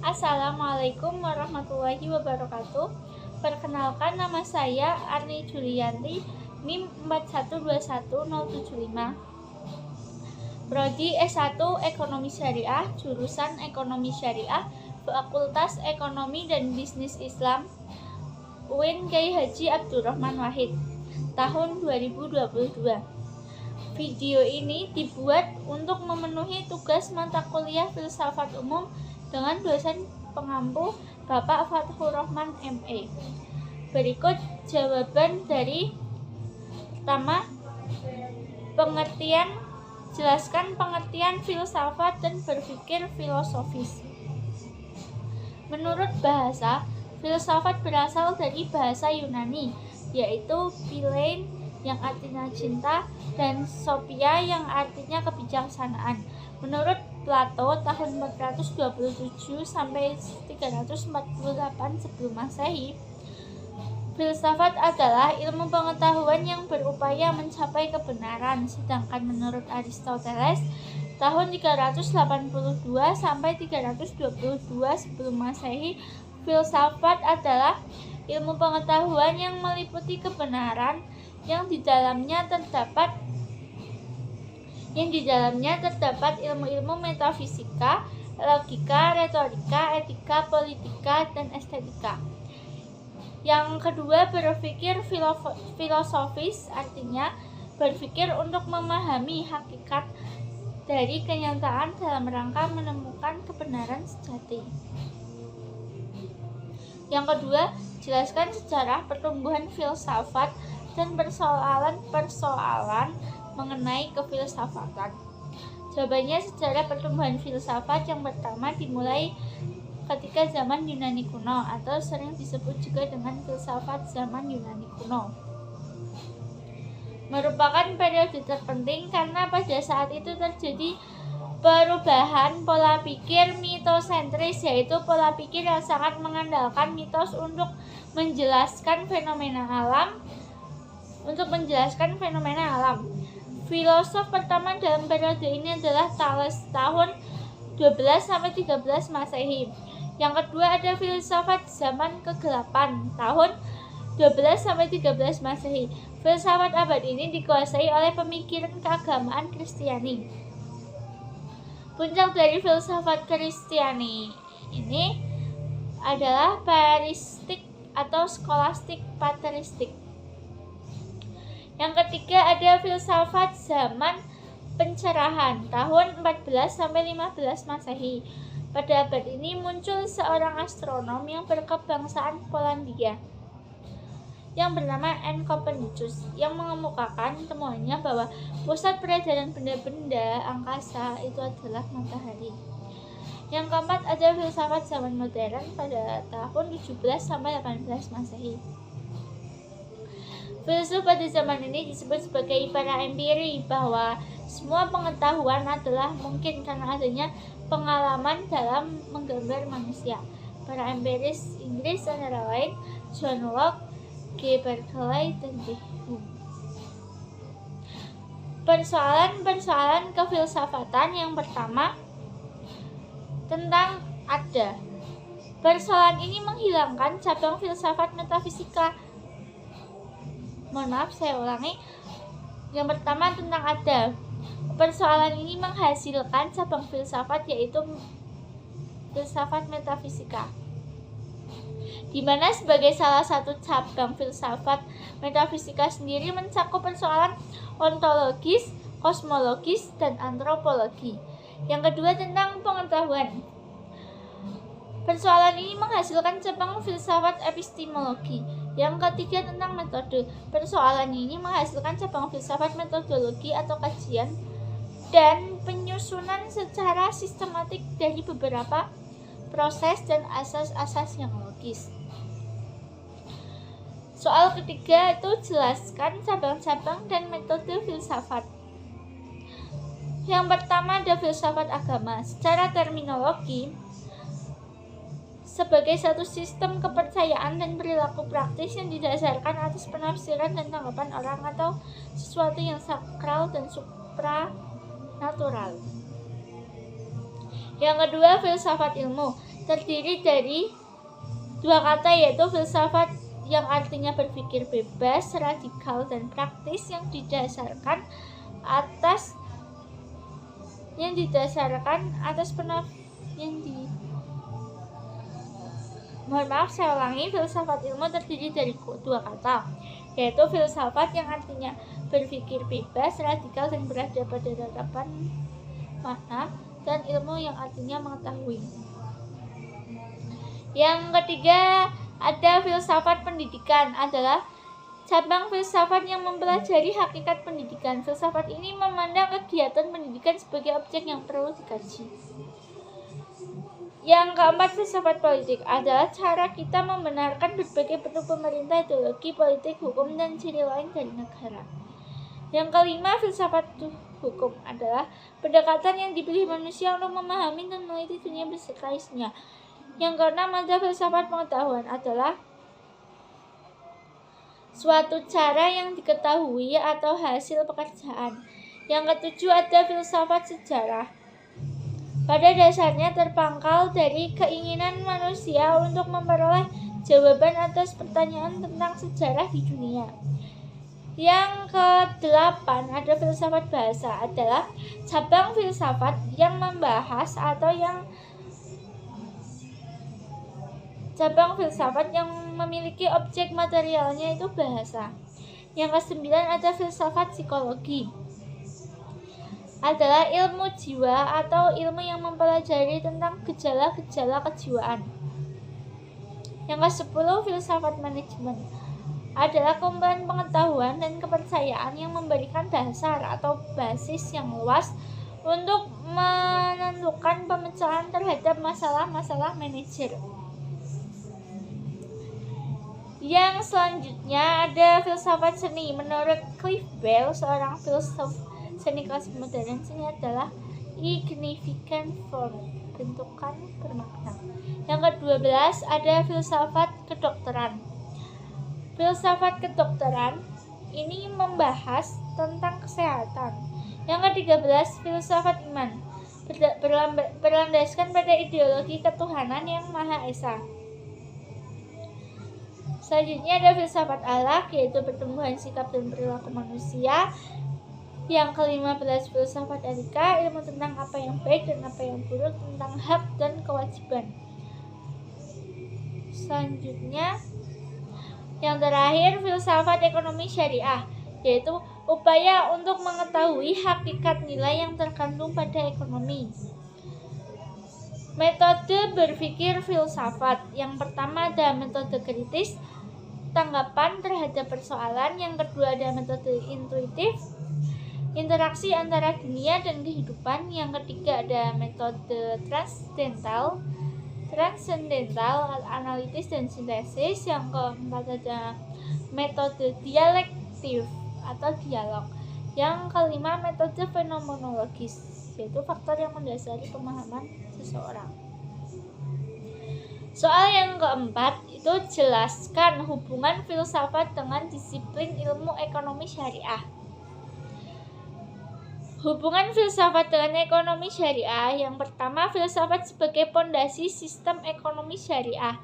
Assalamualaikum warahmatullahi wabarakatuh. Perkenalkan, nama saya Arni Julianti, NIM 4121075. Prodi S1 Ekonomi Syariah, jurusan Ekonomi Syariah, Fakultas Ekonomi dan Bisnis Islam, UIN Kyai Haji Abdurrahman Wahid, tahun 2022. Video ini dibuat untuk memenuhi tugas mata kuliah Filsafat Umum dengan dosen pengampu Bapak Fathur Rahman ME. Berikut jawaban dari pertama, jelaskan pengertian filsafat dan berpikir filosofis. Menurut bahasa, filsafat berasal dari bahasa Yunani, yaitu philein yang artinya cinta dan sophia yang artinya kebijaksanaan. Menurut Plato tahun 427 sampai 348 sebelum Masehi, filsafat adalah ilmu pengetahuan yang berupaya mencapai kebenaran, sedangkan menurut Aristoteles tahun 382 sampai 322 sebelum Masehi, filsafat adalah ilmu pengetahuan yang meliputi kebenaran yang di dalamnya terdapat ilmu-ilmu metafisika, logika, retorika, etika, politika, dan estetika. Yang kedua, berpikir filosofis, artinya berpikir untuk memahami hakikat dari kenyataan dalam rangka menemukan kebenaran sejati. Yang kedua, jelaskan sejarah pertumbuhan filsafat dan persoalan-persoalan mengenai kefilsafatan. Jawabannya, sejarah pertumbuhan filsafat yang pertama dimulai ketika zaman Yunani kuno, atau sering disebut juga dengan filsafat zaman Yunani kuno. Merupakan periode terpenting karena pada saat itu terjadi perubahan pola pikir mitosentris, yaitu pola pikir yang sangat mengandalkan mitos untuk menjelaskan fenomena alam. Filosof pertama dalam periode ini adalah Thales tahun 12 sampai 13 Masehi. Yang kedua ada filsafat zaman ke-8 tahun 12 sampai 13 Masehi. Filsafat abad ini dikuasai oleh pemikiran keagamaan Kristiani. Puncak dari filsafat Kristiani ini adalah patristik atau skolastik patristik. Yang ketiga ada filsafat zaman pencerahan tahun 14 sampai 15 Masehi. Pada abad ini muncul seorang astronom yang berkebangsaan Polandia yang bernama N. Copernicus, yang mengemukakan temuannya bahwa pusat peredaran benda-benda angkasa itu adalah matahari. Yang keempat ada filsafat zaman modern pada tahun 17 sampai 18 Masehi. Filsuf pada zaman ini disebut sebagai para empiri, bahwa semua pengetahuan adalah mungkin karena adanya pengalaman dalam menggambar manusia. Para empiris Inggris antara lain John Locke, G. Berkeley, dan D. Hume. Persoalan kefilsafatan yang pertama tentang ada. Persoalan ini menghilangkan cabang filsafat metafisika. Yang pertama tentang ada. Persoalan ini menghasilkan cabang filsafat, yaitu filsafat metafisika, di mana sebagai salah satu cabang filsafat, metafisika sendiri mencakup persoalan ontologis, kosmologis, dan antropologi. Yang kedua tentang pengetahuan. Persoalan ini menghasilkan cabang filsafat epistemologi. Yang ketiga tentang metode. Persoalan ini menghasilkan cabang filsafat metodologi atau kajian dan penyusunan secara sistematik dari beberapa proses dan asas-asas yang logis. Soal ketiga itu jelaskan cabang-cabang dan metode filsafat. Yang pertama ada filsafat agama. Secara terminologi, sebagai satu sistem kepercayaan dan perilaku praktis yang didasarkan atas penafsiran dan tanggapan orang atau sesuatu yang sakral dan supranatural. Yang kedua, filsafat ilmu. terdiri dari dua kata, yaitu filsafat yang artinya berpikir bebas, radikal, dan praktis yang didasarkan atas saya ulangi, filsafat ilmu terdiri dari dua kata, yaitu filsafat yang artinya berpikir bebas, radikal, dan berada pada tatapan makna, dan ilmu yang artinya mengetahui. Yang ketiga, ada filsafat pendidikan, adalah cabang filsafat yang mempelajari hakikat pendidikan. Filsafat ini memandang kegiatan pendidikan sebagai objek yang perlu dikaji. Yang keempat, filsafat politik adalah cara kita membenarkan berbagai bentuk pemerintah, ideologi, politik, hukum, dan ciri lain dari negara. Yang kelima, filsafat hukum adalah pendekatan yang dipilih manusia untuk memahami dan meneliti dunia beserta isinya. Yang keenam, ada filsafat pengetahuan, adalah suatu cara yang diketahui atau hasil pekerjaan. Yang ketujuh, ada filsafat sejarah. Pada dasarnya terpangkal dari keinginan manusia untuk memperoleh jawaban atas pertanyaan tentang sejarah di dunia. Yang kedelapan, ada filsafat bahasa, adalah cabang filsafat yang membahas atau cabang filsafat yang memiliki objek materialnya itu bahasa. Yang kesembilan, ada filsafat psikologi, adalah ilmu jiwa atau ilmu yang mempelajari tentang gejala-gejala kejiwaan. Yang kesepuluh, filsafat manajemen, adalah kumpulan pengetahuan dan kepercayaan yang memberikan dasar atau basis yang luas untuk menentukan pemecahan terhadap masalah-masalah manajer. Yang selanjutnya ada filsafat seni. Menurut Cliff Bell, seorang filsuf seni klasik modern, seni adalah significant form, bentukan bermakna. Yang ke-12 ada filsafat kedokteran. Filsafat kedokteran ini membahas tentang kesehatan. Yang ke-13 filsafat iman, berlandaskan pada ideologi ketuhanan yang Maha Esa. Selanjutnya ada filsafat akhlak, yaitu pertumbuhan sikap dan perilaku manusia. Yang ke-15 filsafat etika, ilmu tentang apa yang baik dan apa yang buruk, tentang hak dan kewajiban. Selanjutnya, yang terakhir filsafat ekonomi syariah, yaitu upaya untuk mengetahui hakikat nilai yang terkandung pada ekonomi. Metode berpikir filsafat. Yang pertama ada metode kritis, tanggapan terhadap persoalan. Yang kedua ada metode intuitif, interaksi antara dunia dan kehidupan. Yang ketiga ada metode transcendental, analitis dan sintesis. Yang keempat ada metode dialektif atau dialog. Yang kelima metode fenomenologis, yaitu faktor yang mendasari pemahaman seseorang. Soal yang keempat itu jelaskan hubungan filsafat dengan disiplin ilmu ekonomi syariah. Hubungan filsafat dengan ekonomi syariah. Yang pertama, filsafat sebagai pondasi sistem ekonomi syariah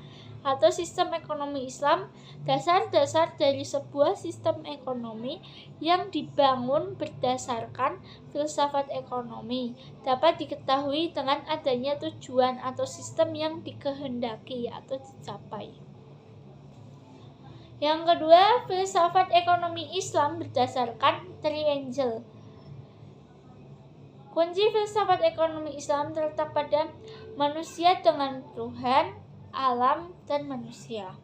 atau sistem ekonomi Islam. Dasar-dasar dari sebuah sistem ekonomi yang dibangun berdasarkan filsafat ekonomi dapat diketahui dengan adanya tujuan atau sistem yang dikehendaki atau dicapai. Yang kedua, filsafat ekonomi Islam berdasarkan triangle. Kunci filsafat ekonomi Islam terletak pada manusia dengan Tuhan, alam, dan manusia.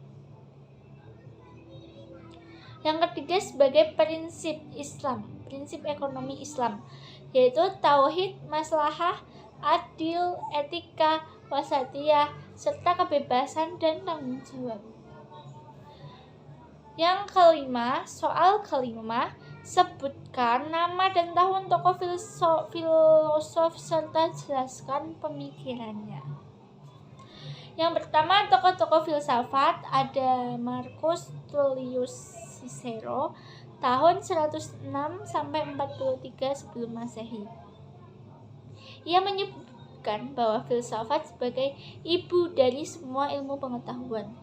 Yang ketiga sebagai prinsip Islam, prinsip ekonomi Islam, yaitu tauhid, maslahah, adil, etika, wasatiyah, serta kebebasan dan tanggung jawab. Yang kelima, soal kelima, sebutkan nama dan tahun tokoh filosof serta jelaskan pemikirannya. Yang pertama, tokoh-tokoh filsafat ada Marcus Tullius Cicero tahun 106 sampai 43 sebelum Masehi. menyebutkan bahwa filsafat sebagai ibu dari semua ilmu pengetahuan.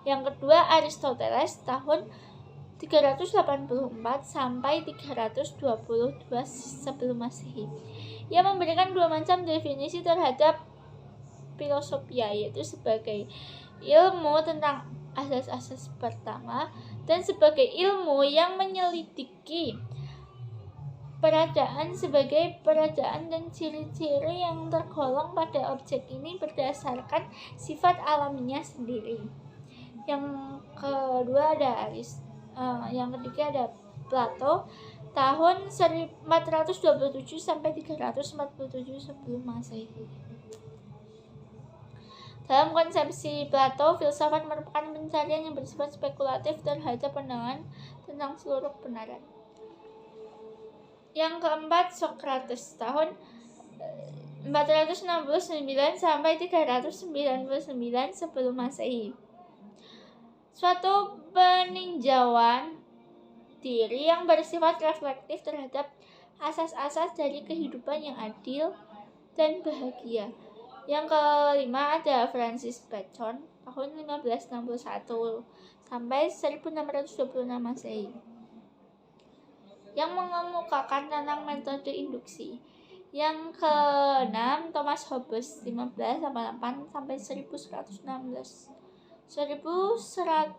Yang kedua, Aristoteles tahun 384 sampai 322 sebelum Masehi. Ia memberikan dua macam definisi terhadap filosofia, yaitu sebagai ilmu tentang asas-asas pertama dan sebagai ilmu yang menyelidiki peradaan sebagai peradaan dan ciri-ciri yang tergolong pada objek ini berdasarkan sifat alaminya sendiri. Yang kedua ada yang ketiga ada Plato tahun 427 sampai 347 sebelum Masehi. Dalam konsepsi Plato, filsafat merupakan pencarian yang bersifat spekulatif terhadap pandangan tentang seluruh kebenaran. Yang keempat, Socrates tahun 469 sampai 399 sebelum Masehi. Suatu peninjauan diri yang bersifat reflektif terhadap asas-asas dari kehidupan yang adil dan bahagia. Yang kelima ada Francis Bacon tahun 1561 sampai 1626 Masehi yang mengemukakan tentang metode induksi. Yang keenam Thomas Hobbes 1588 sampai 1116. 1679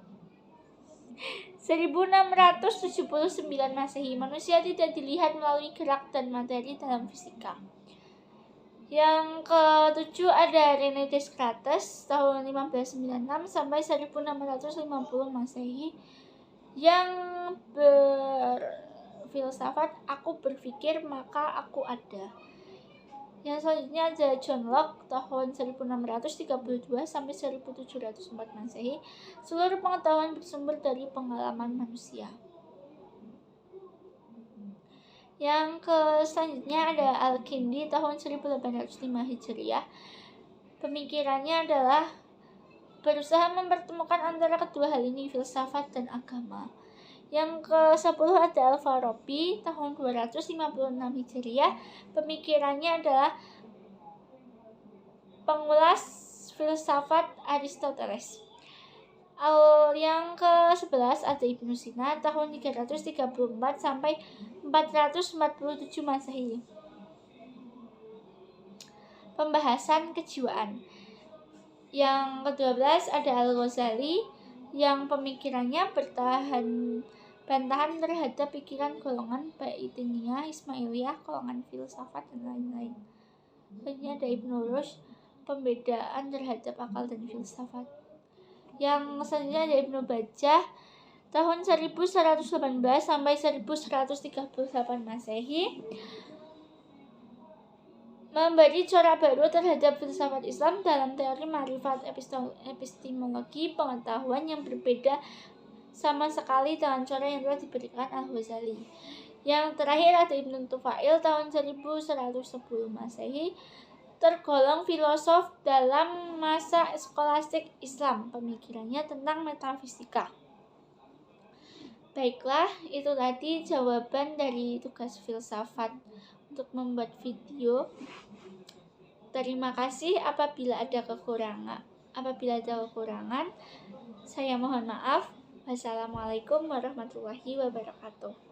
Masehi. Manusia tidak dilihat melalui gerak dan materi dalam fisika. Yang ketujuh ada René Descartes tahun 1596 sampai 1650 Masehi yang berfilsafat aku berpikir maka aku ada. Yang selanjutnya ada John Locke tahun 1632 sampai 1704 Masehi. Seluruh pengetahuan bersumber dari pengalaman manusia. Yang selanjutnya ada Al-Kindi tahun 1805 Hijriah. Pemikirannya adalah berusaha mempertemukan antara kedua hal ini, filsafat dan agama. Yang ke-10 ada Al-Farabi tahun 256 Hijriah. Pemikirannya adalah pengulas filsafat Aristoteles. Yang ke-11 ada Ibnu Sina tahun 334 sampai 447 Masehi. Pembahasan kejiwaan. Yang ke-12 ada Al-Ghazali yang pemikirannya bantahan terhadap pikiran golongan Batiniyah, Ismailiyah, golongan filsafat dan lain-lain. Selanjutnya ada Ibnu Rushd, pembedaan terhadap akal dan filsafat. Yang selanjutnya ada Ibnu Bajjah tahun 1118 sampai 1138 Masehi, memberi corak baru terhadap filsafat Islam dalam teori ma'rifat epistemologi pengetahuan yang berbeda sama sekali dengan cara yang telah diberikan Al-Ghazali. Yang terakhir ada Ibnu Tufail tahun 1110 Masehi, tergolong filosof dalam masa skolastik Islam. Pemikirannya tentang metafisika. Baiklah, itu tadi jawaban dari tugas filsafat untuk membuat video. Terima kasih. Apabila ada kekurangan, saya mohon maaf. Wassalamualaikum warahmatullahi wabarakatuh.